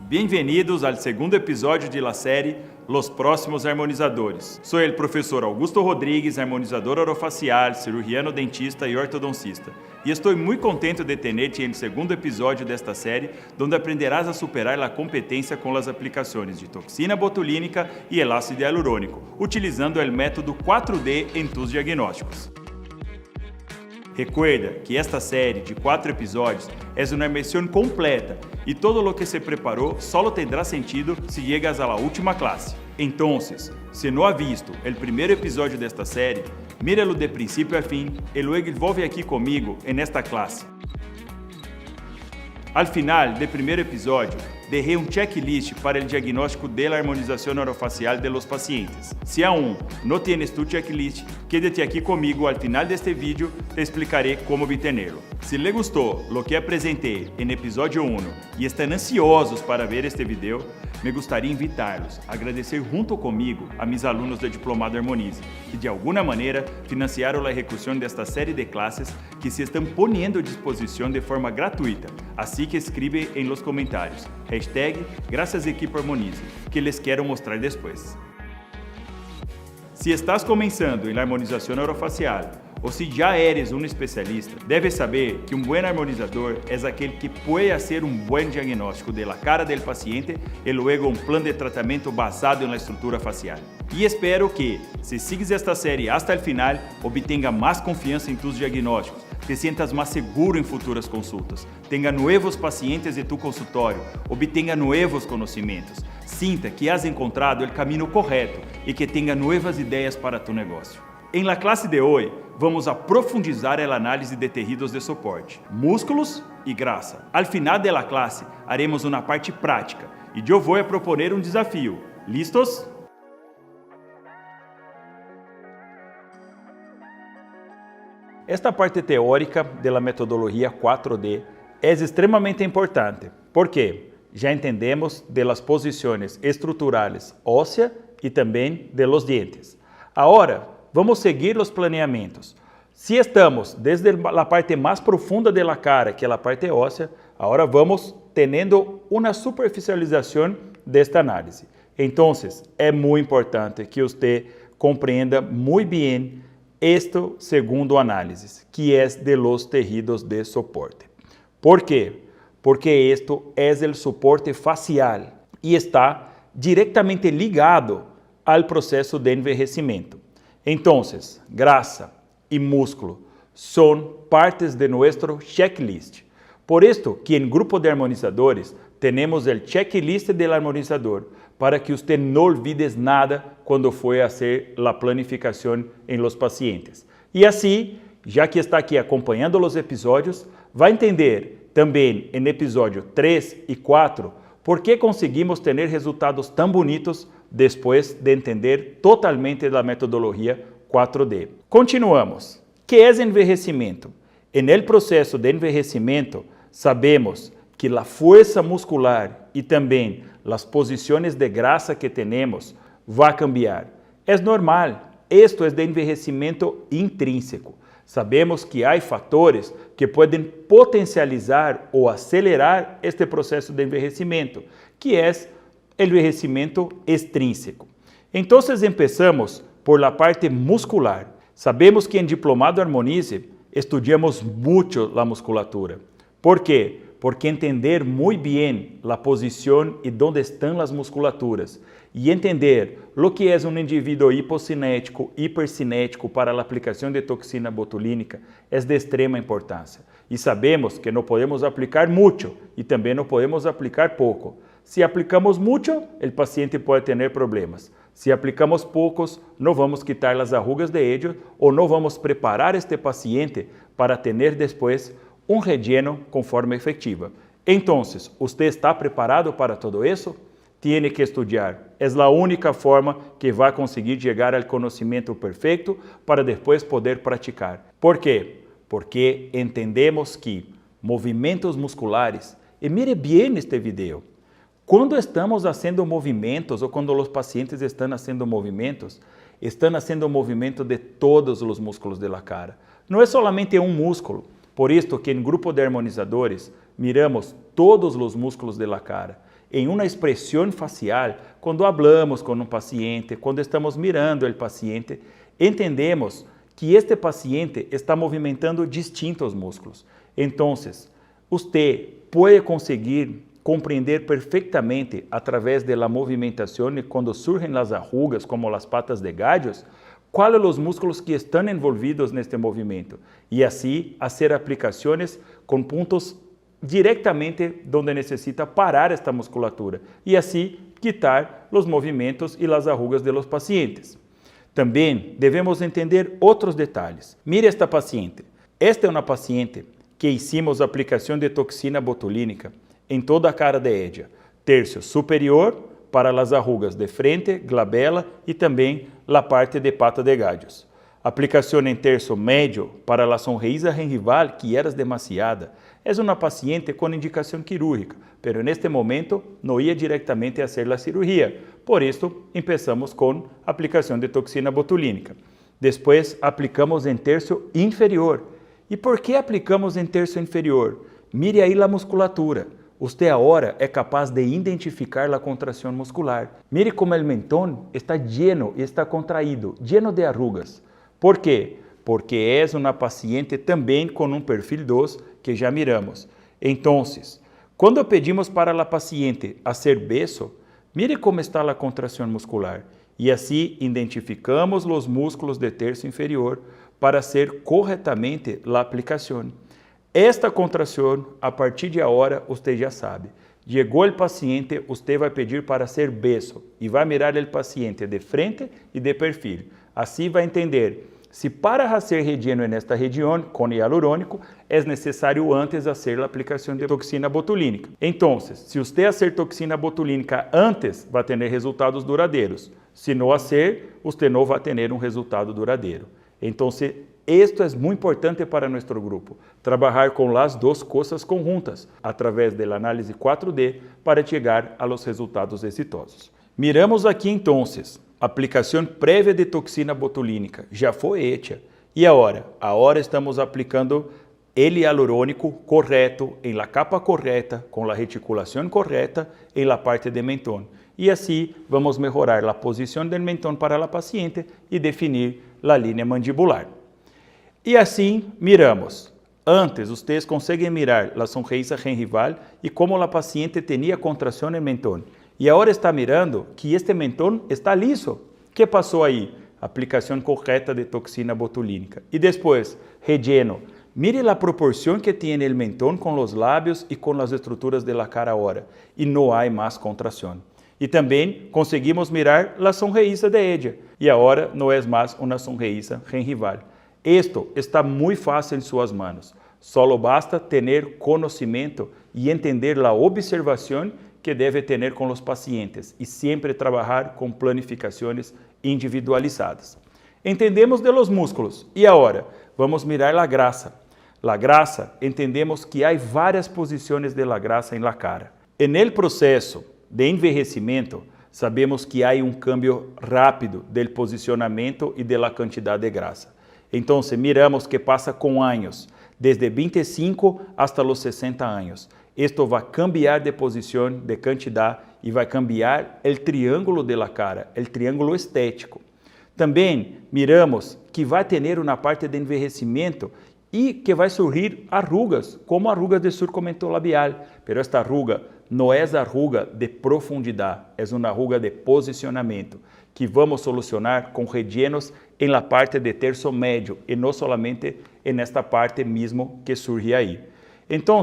Bem-vindos ao segundo episódio de la série Los Próximos Harmonizadores. Sou o professor Augusto Rodrigues, harmonizador orofacial, cirurgiano dentista e ortodoncista. E estou muito contente de tenerte no segundo episódio desta série, onde aprenderás a superar a competência com as aplicações de toxina botulínica e el ácido hialurônico, utilizando o método 4D em tus diagnósticos. Recuerda que esta série de 4 episódios é uma imersão completa e todo o que se preparou solo tendrá sentido se llegas a la última classe. Então, se não ha visto o primeiro episódio desta série, míralo de princípio a fim e luego volve aqui comigo nesta classe. Al final do primeiro episódio, deixei um checklist para o diagnóstico de la harmonização orofacial de los pacientes. Se aún não tienes tu checklist, quédate aqui comigo al final deste vídeo, te explicaré como obtenerlo. Se le gostou lo que apresentei no episódio 1 e estão ansiosos para ver este vídeo, me gostaria invitar-los a agradecer junto comigo a mis alunos do Diplomado Harmonize, que de alguma maneira financiaram a execução desta série de classes que se estão poniendo à disposição de forma gratuita. Assim que escribe em los comentários #Graças Equipo Harmonize, que les quero mostrar depois. Se estás começando em harmonização orofacial ou se já eres um especialista, debes saber que um bom harmonizador é aquele que pode fazer um bom diagnóstico de la cara del paciente e luego um plano de tratamento basado na estrutura facial. E espero que, se sigues esta série hasta el final, obtenga mais confiança em tus diagnósticos, te sientas mais seguro em futuras consultas, tenha novos pacientes em tu consultório, obtenha novos conhecimentos, sinta que has encontrado o caminho correto e que tenha novas ideias para tu negócio. Em la classe de hoje, vamos a profundizar a análise de tejidos de soporte, músculos e grasa. Al final da classe, haremos uma parte prática e eu vou proponer um desafio. ¿Listos? Esta parte teórica da metodologia 4D é extremamente importante, porque já entendemos de las posições estruturais óssea e também de los dientes. Agora, vamos seguir os planeamentos. Se estamos desde a parte mais profunda da cara, que é a parte óssea, agora vamos tendo uma superficialização desta análise. Então, é muito importante que você compreenda muito bem este segundo análise, que é de los tejidos de soporte. ¿Por quê? Porque esto é o soporte facial e está diretamente ligado ao processo de envelhecimento. Então, grasa e músculo são partes de nosso checklist. Por isto que em grupo de harmonizadores temos o checklist do harmonizador para que você não olvides nada quando for a fazer a planificação em los pacientes. E assim, já que está aqui acompanhando os episódios, vai entender também em episódio 3 e 4 por que conseguimos ter resultados tão bonitos depois de entender totalmente da metodologia 4D. Continuamos. Que é envelhecimento? No processo de envelhecimento, sabemos que a força muscular e também as posições de grasa que temos vai cambiar. É normal, isto é de envelhecimento intrínseco. Sabemos que há fatores que podem potencializar ou acelerar este processo de envelhecimento, que é o envelhecimento extrínseco. Então, começamos por la parte muscular. Sabemos que em Diplomado Harmonize estudamos muito a musculatura. ¿Por quê? Porque entender muito bem a posição e onde estão as musculaturas e entender o que é um indivíduo hipocinético, hipercinético para a aplicação de toxina botulínica é de extrema importância. E sabemos que não podemos aplicar muito e também não podemos aplicar pouco. Se aplicamos muito, o paciente pode ter problemas. Se aplicamos poucos, não vamos quitar as arrugas de ello ou não vamos preparar este paciente para ter depois um relleno com forma efetiva. Então, ¿usted está preparado para todo isso? Tiene que estudar. É a única forma que vai conseguir chegar ao conhecimento perfeito para depois poder praticar. ¿Por quê? Porque entendemos que movimentos musculares, e mire bem este video, quando estamos fazendo movimentos ou quando os pacientes estão fazendo movimentos movimento de todos os músculos da cara. Não é solamente um músculo. Por isso que em grupo de harmonizadores miramos todos os músculos da cara. Em uma expressão facial, quando hablamos com um paciente, quando estamos mirando o paciente, entendemos que este paciente está movimentando distintos músculos. Então, você pode conseguir compreender perfeitamente através da movimentação e quando surgem as arrugas como as patas de gallos, quais são os músculos que estão envolvidos neste movimento e assim fazer aplicações com pontos diretamente onde necessita parar esta musculatura e assim quitar os movimentos e as arrugas de los pacientes. Também devemos entender outros detalhes. Mire esta paciente. Esta é uma paciente que hicimos aplicação de toxina botulínica em toda a cara de ella, terço superior para as arrugas de frente, glabela e também a parte de pata de gallos. Aplicação em terço médio para a sonrisa gengival, que era demasiada. É uma paciente com indicação quirúrgica, pero neste momento não ia diretamente a fazer a cirurgia. Por isso, começamos com aplicação de toxina botulínica. Depois, aplicamos em terço inferior. E por que aplicamos em terço inferior? Mire aí a musculatura. Você agora é capaz de identificar a contração muscular. Mire como o mentón está lleno e está contraído, lleno de arrugas. ¿Por quê? Porque é uma paciente também com um perfil 2 que já miramos. Então, quando pedimos para a paciente fazer beso, mire como está a contração muscular. E assim identificamos os músculos de terço inferior para hacer corretamente a aplicação. Esta contração, a partir de agora, você já sabe. Chegou o paciente, você vai pedir para hacer beso e vai mirar o paciente de frente e de perfil. Assim vai entender se para fazer relleno nesta região com hialurônico é necessário antes fazer a aplicação de toxina botulínica. Então, se você fazer toxina botulínica antes, vai ter resultados duradouros. Se não fazer, você não vai ter um resultado duradouro. Então, isto é muito importante para nosso grupo, trabalhar com as duas coisas conjuntas, através da análise 4D, para chegar a los resultados exitosos. Miramos aqui, então, aplicação prévia de toxina botulínica, já foi hecha. E agora? Agora estamos aplicando o hialurônico correto, em la capa correta, com a reticulação correta, em la parte de mentón. E assim, vamos melhorar a posição do mentón para a paciente e definir a linha mandibular. E assim, miramos. Antes, vocês conseguem mirar a sonrisa gengival e como a paciente tinha contração no mentón. E agora está mirando que este mentón está liso. O que passou aí? Aplicação correta de toxina botulínica. E depois, relleno. Mire a proporção que tem o mentón com os lábios e com as estruturas da cara agora. E não há mais contração. E também conseguimos mirar a sonrisa de ella. E agora não é mais uma sonrisa gengival. Isto está muito fácil em suas mãos. Só basta ter conhecimento e entender a observação que deve ter com os pacientes e sempre trabalhar com planificações individualizadas. Entendemos de los músculos e agora vamos mirar a grasa. A grasa, entendemos que há várias posições de la grasa em la cara. En el processo de envelhecimento, sabemos que há um cambio rápido do posicionamento e da quantidade de grasa. Então, miramos que passa com anos, desde 25 hasta los 60 anos. Isto vai cambiar de posição, de quantidade e vai cambiar o triângulo de la cara, o triângulo estético. Também miramos que vai ter uma parte de envelhecimento e que vai surgir arrugas, como arrugas de surco mentolabial. Pero esta arruga não é arruga de profundidade, é uma arruga de posicionamento, que vamos solucionar com rellenos em la parte de terço médio e não solamente en esta parte mesmo que surge aí. Então,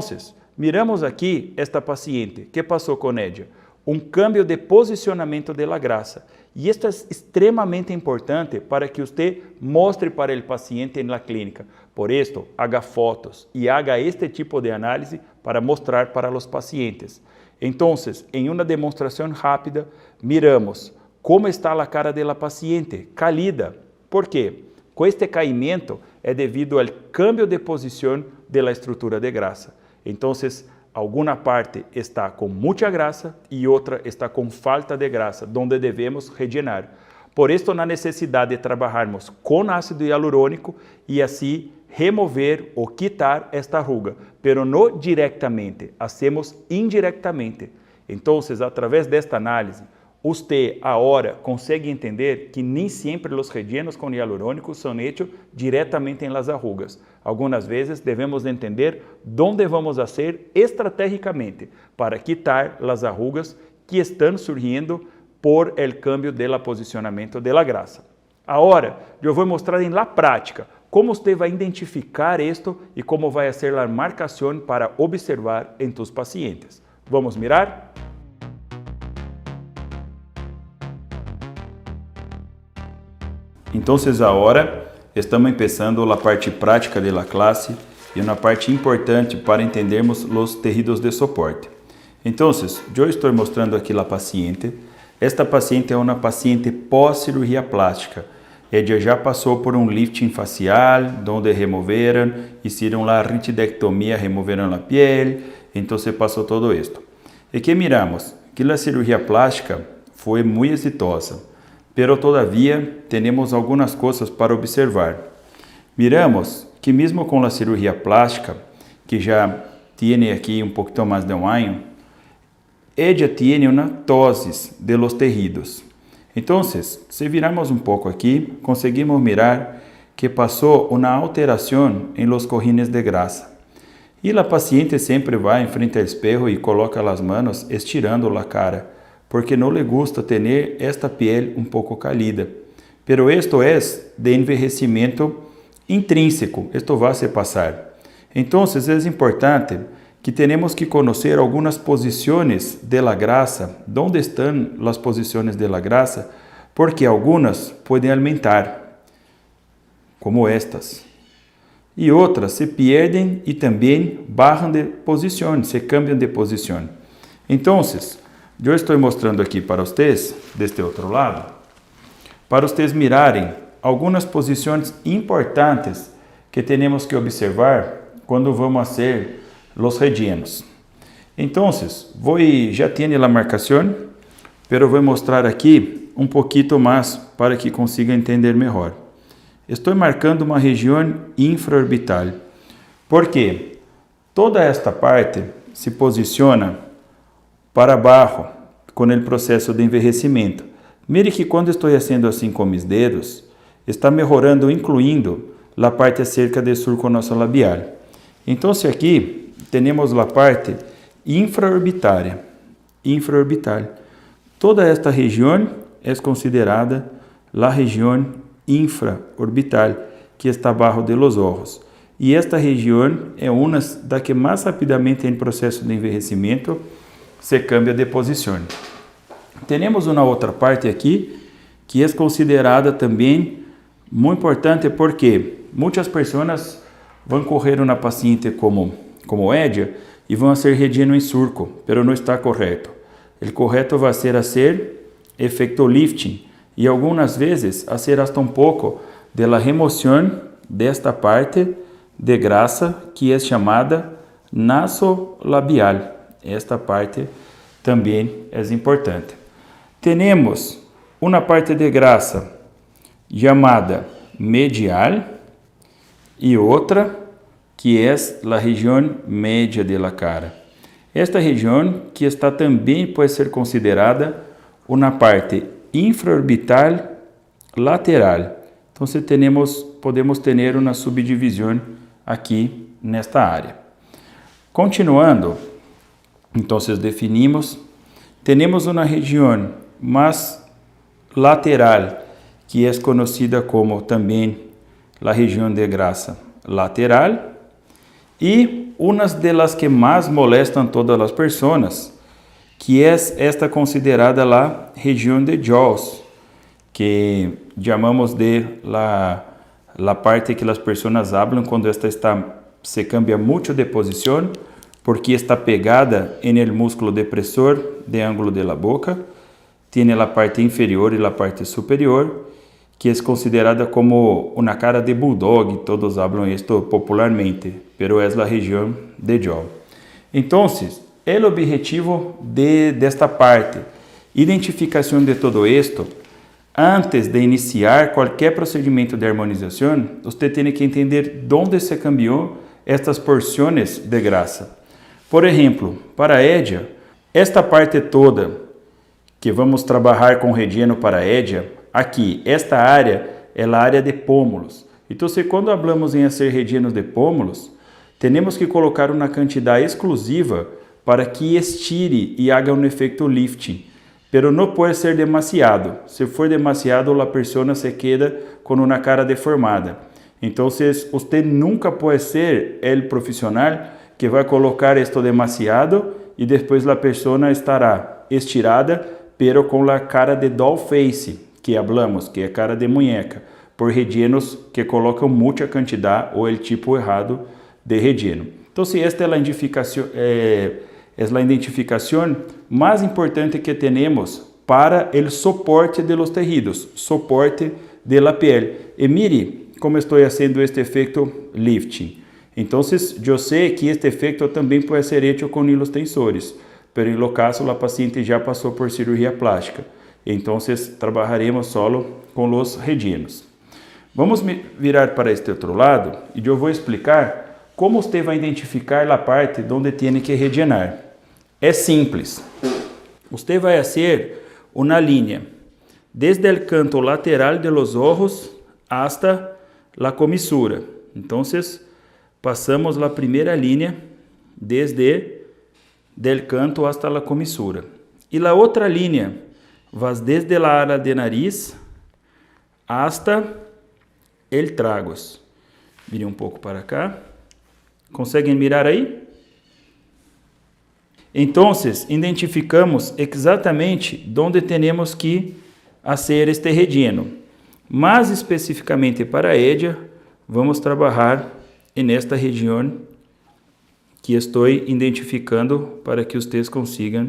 miramos aqui esta paciente, que passou com ella? Um cambio de posicionamento de la grasa. E isto é extremamente importante para que você mostre para o paciente na clínica. Por isso, haga fotos e haga este tipo de análise para mostrar para os pacientes. Então, em uma demonstração rápida, miramos como está a cara da paciente, caída. ¿Por quê? Com este caimento é devido ao cambio de posição da estrutura de grasa. Então, alguma parte está com muita grasa e outra está com falta de grasa, onde devemos rellenar. Por isso, na necessidade de trabalharmos com ácido hialurônico e assim remover ou quitar esta ruga, pero não diretamente, hacemos indiretamente. Então, através desta análise, você agora consegue entender que nem sempre os rellenos com hialurônico são hechos diretamente em las arrugas. Algumas vezes devemos entender onde vamos fazer estrategicamente para quitar as arrugas que estão surgindo por el cambio del posicionamento de la grasa. Agora, eu vou mostrar em la prática como você vai identificar isto e como vai ser a marcação para observar em tus pacientes. Vamos mirar? Então, agora estamos começando a parte prática da classe e uma parte importante para entendermos os tecidos de soporte. Então, eu estou mostrando aqui a paciente. Esta paciente é uma paciente pós-cirurgia plástica. Ella já passou por um lifting facial, onde removeram, hicieron a ritidectomia, removeram a piel, então passou todo isto. E que miramos? Que a cirurgia plástica foi muito exitosa. Pero todavía temos algumas coisas para observar. Miramos que mesmo com a cirurgia plástica, que já tem aqui um pouquinho mais de um ano, ella tem uma tosis de los tejidos. Então, se viramos um pouco aqui, conseguimos mirar que passou uma alteração em los cojines de grasa. E a paciente sempre vai em frente ao espejo e coloca as mãos estirando a cara, porque não lhe gusta ter esta piel um pouco caída. Pero esto es de envejecimento intrínseco, esto vai se passar. Então, é importante que temos que conhecer algumas posições de la grasa, onde estão as posições de la grasa, porque algumas podem aumentar, como estas. E outras se perdem e também baixam de posição, se cambiam de posição. Então, eu estou mostrando aqui para vocês, deste outro lado, para vocês mirarem algumas posições importantes que temos que observar quando vamos fazer os rellenos. Então, já tenho a marcação, pero vou mostrar aqui um pouquinho mais para que consiga entender melhor. Estou marcando uma região infraorbital, porque toda esta parte se posiciona para baixo com o processo de envelhecimento. Mire que quando estou fazendo assim com meus dedos, está melhorando, incluindo a parte acerca do surco nasolabial. Então, aqui temos a parte infraorbital. Toda esta região é considerada a região infraorbital, que está abaixo de los ojos. E esta região é uma das que mais rapidamente em processo de envelhecimento se cambia de posição. Temos uma outra parte aqui que é considerada também muito importante, porque muitas pessoas vão correr uma paciente como ella e vão fazer relleno em surco, pero não está correto. O correto vai ser fazer efeito lifting e algumas vezes fazer hasta um pouco de la remoção desta parte de grasa que é chamada nasolabial. Esta parte também é importante. Temos uma parte de grasa chamada medial e outra que é a região média de la cara. Esta região que está também pode ser considerada uma parte infraorbital lateral. Então, podemos ter uma subdivisão aqui nesta área. Continuando, então definimos, temos uma região mais lateral, que é conhecida como também a região de grasa lateral, e uma das que mais molestam todas as pessoas, que é esta considerada a região de Jaws, que chamamos de la parte que as pessoas hablam quando esta se cambia muito de posição, porque está pegada en el músculo depressor de ângulo de la boca, tiene a parte inferior e a parte superior, que é considerada como uma cara de bulldog, todos hablam isto popularmente, pero é a região de jaw. Então, o objetivo desta parte, identificação de todo esto, antes de iniciar qualquer procedimento de harmonização, você tem que entender onde se cambiou estas porções de grasa. Por exemplo, para a édia, esta parte toda que vamos trabalhar com relleno para a édia, aqui, esta área é a área de pómulos. Então, quando falamos em fazer rellenos de pómulos, temos que colocar uma quantidade exclusiva para que estire e haga um efeito lifting. Pero não pode ser demasiado. Se for demasiado, a pessoa se queda com uma cara deformada. Então, você nunca pode ser o profissional que vai colocar isto demasiado e depois a pessoa estará estirada, pero com a cara de doll face, que hablamos, que é cara de muñeca, por rellenos que colocam muita quantidade ou o tipo errado de relleno. Então, esta é a identificação mais importante que temos para o soporte de los tejidos, soporte de la piel. E mire como estou fazendo este efeito lifting. Então, eu sei que este efeito também pode ser hecho com hilos tensores, pero em lo caso, a paciente já passou por cirurgia plástica. Então, trabalharemos solo com os rellenos. Vamos virar para este outro lado e eu vou explicar como você vai identificar a parte onde tem que rellenar. É simples. Você vai fazer uma linha desde o canto lateral de los ojos hasta la comissura. Então, passamos a primeira linha desde del canto hasta la comissura. E a outra linha vai desde a área de nariz hasta el tragos. Vire um pouco para cá. Conseguem mirar aí? Então, identificamos exatamente onde temos que fazer este relleno. Mais especificamente para a édia, vamos trabalhar nesta região que estou identificando para que vocês consigam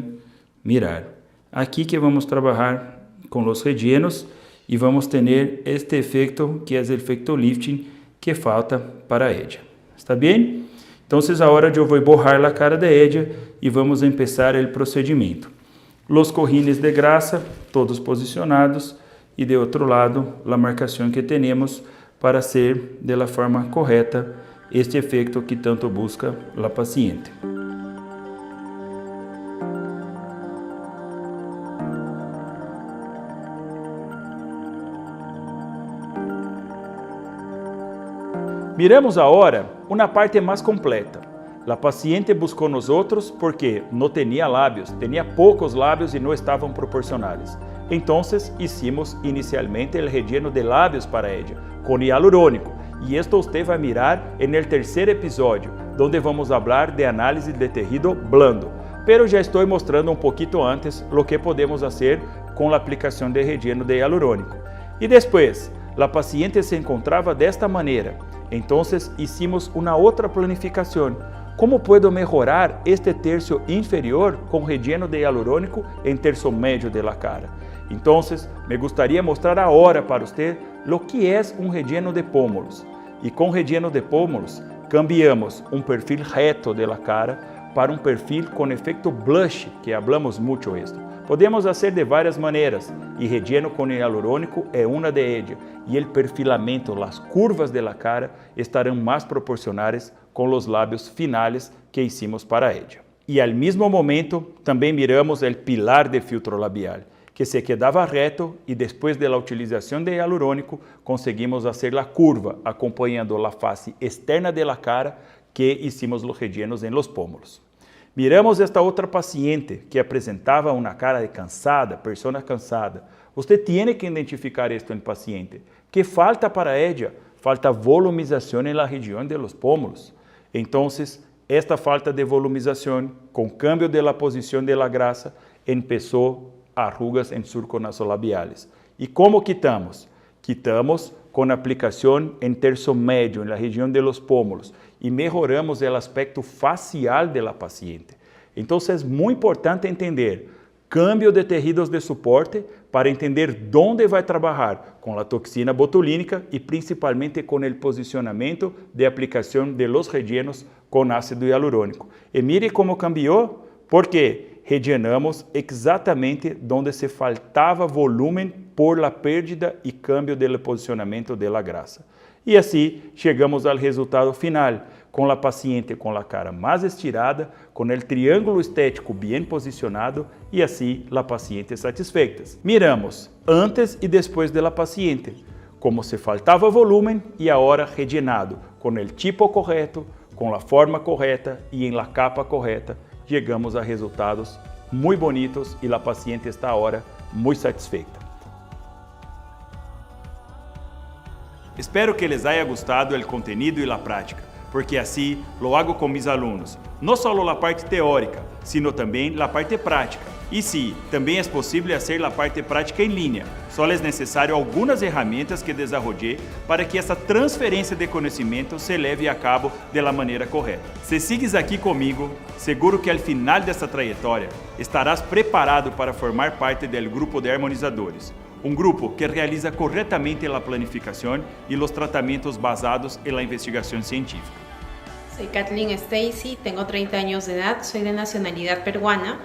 mirar. Aqui que vamos trabalhar com os rellenos e vamos ter este efeito que é o efeito lifting que falta para a édia. Está bem? Então, agora eu vou borrar a cara da édia e vamos começar o procedimento. Los cojines de grasa, todos posicionados, e de outro lado, a marcação que temos para ser de la forma correta este efeito que tanto busca a paciente. Miramos agora uma parte mais completa. A paciente buscou nos outros porque não tinha lábios, tinha poucos lábios e não estavam proporcionais. Então, hicimos inicialmente o relleno de lábios para ella, com hialurônico. E esto você vai mirar no terceiro episódio, onde vamos falar de análise de tejido blando. Pero já estou mostrando um pouquinho antes o que podemos fazer com a aplicação de relleno de hialurônico. E depois, a paciente se encontrava desta maneira. Então, hicimos uma outra planificação. Como posso melhorar este terço inferior com relleno de hialurônico em terço médio de la cara? Então, me gostaria mostrar agora para você o que é um relleno de pómulos. E com relleno de pómulos, cambiamos um perfil reto de la cara para um perfil com efeito blush, que hablamos muito esto. Podemos fazer de várias maneiras, e relleno com hialurônico é uma de ellas, e o perfilamento, as curvas de la cara estarão mais proporcionais com os lábios finais que hicimos para ella. E ao mesmo momento, também miramos o pilar de filtro labial, que se quedava reto e depois da utilização de hialurônico, conseguimos fazer a curva, acompanhando a face externa de la cara que hicimos os rellenos em los pómulos. Miramos esta outra paciente que apresentava uma cara de cansada, persona cansada. Você tem que identificar isto em paciente. Que falta para ella? Falta volumização na região de los pómulos. Então, esta falta de volumização, com cambio de la posição de la grasa, começou arrugas em surcos nasolabiales. ¿Y cómo quitamos? Quitamos con aplicación en tercio medio, en la región de los pómulos, y mejoramos el aspecto facial de la paciente. Entonces es muy importante entender cambio de tejidos de soporte para entender dónde vai trabalhar com a toxina botulínica e principalmente com o posicionamento de aplicação de los rellenos com ácido hialurônico. E mire como cambiou, porque rellenamos exatamente onde se faltava volume por la pérdida e cambio do posicionamento de la grasa. E assim chegamos ao resultado final, com a paciente com a cara mais estirada, com o triângulo estético bem posicionado e assim a paciente satisfeita. Miramos antes e depois da paciente, como se faltava volume e agora rellenado, com o tipo correto, com a forma correta e em la capa correta, chegamos a resultados muito bonitos e a paciente está agora muito satisfeita. Espero que les haya gustado el contenido y la práctica, porque así lo hago con mis alumnos, no solo la parte teórica, sino también la parte práctica. Y sí, también es posible hacer la parte práctica en línea, solo es necesario algunas herramientas que desarrollé para que essa transferência de conhecimento se leve a cabo de la manera correta. Se sigues aqui comigo, seguro que al final dessa trajetória estarás preparado para formar parte del grupo de harmonizadores. Um grupo que realiza corretamente a planificação e os tratamentos basados em la investigação científica. Soy Kathleen Stacy, tengo 30 años de edad, soy de nacionalidad peruana.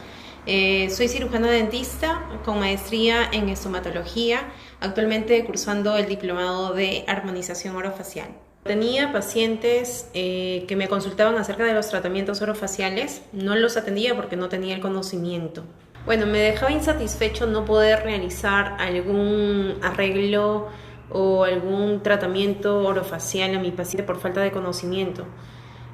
Soy cirujana dentista con maestría en estomatología, actualmente cursando el diplomado de armonización orofacial. Tenía pacientes que me consultaban acerca de los tratamientos orofaciales, no los atendía porque no tenía el conocimiento. Bueno, me dejaba insatisfecho no poder realizar algún arreglo o algún tratamiento orofacial a mi paciente por falta de conocimiento.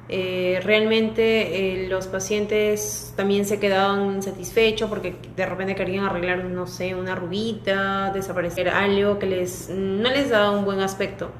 Realmente los pacientes también se quedaban insatisfechos porque de repente querían arreglar, no sé, una arruguita, desaparecer algo que no les daba un buen aspecto.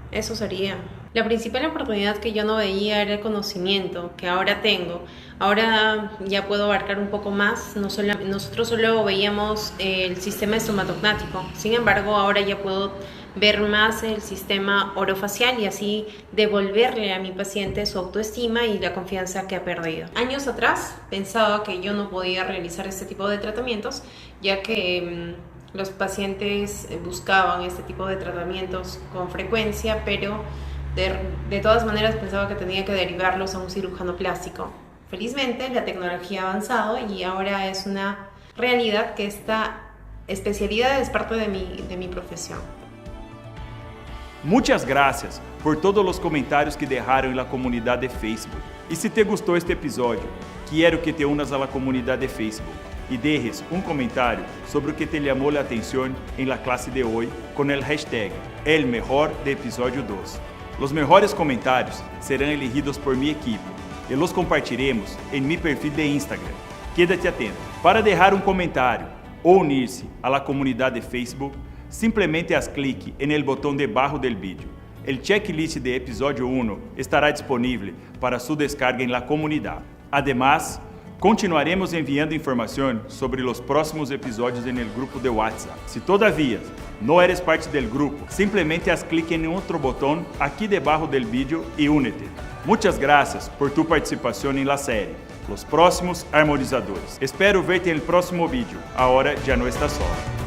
Eso sería. La principal oportunidad que yo no veía era el conocimiento que ahora tengo. Ahora ya puedo abarcar un poco más. Nosotros solo veíamos el sistema estomatognático. Sin embargo, ahora ya puedo ver más el sistema orofacial y así devolverle a mi paciente su autoestima y la confianza que ha perdido. Años atrás pensaba que yo no podía realizar este tipo de tratamientos, ya que los pacientes buscaban este tipo de tratamientos con frecuencia, pero de todas maneras pensaba que tenía que derivarlos a un cirujano plástico. Felizmente la tecnología ha avanzado y ahora es una realidad que esta especialidad es parte de mi profesión. Muchas gracias por todos os comentários que deixaram na comunidade de Facebook. E se te gostou este episódio, quero que te unas a la comunidade de Facebook e dejes um comentário sobre o que te llamou a atenção em la classe de hoje com o hashtag El Mejor de Episódio 2. Os melhores comentários serão elegidos por minha equipe e los compartilharemos em meu perfil de Instagram. Quédate atento. Para deixar um comentário ou unir-se a la comunidade de Facebook, simplesmente haz clique en el botão debaixo del vídeo. El checklist de episódio 1 estará disponível para sua descarga em la comunidade. Además, continuaremos enviando informação sobre os próximos episódios en el grupo de WhatsApp. Se todavía não eres parte del grupo, simplesmente haz clique em outro botão aqui debaixo del vídeo e únete. Muchas gracias por tu participação em la série Los Próximos Harmonizadores. Espero verte en el próximo vídeo. Ahora ya no estás solo.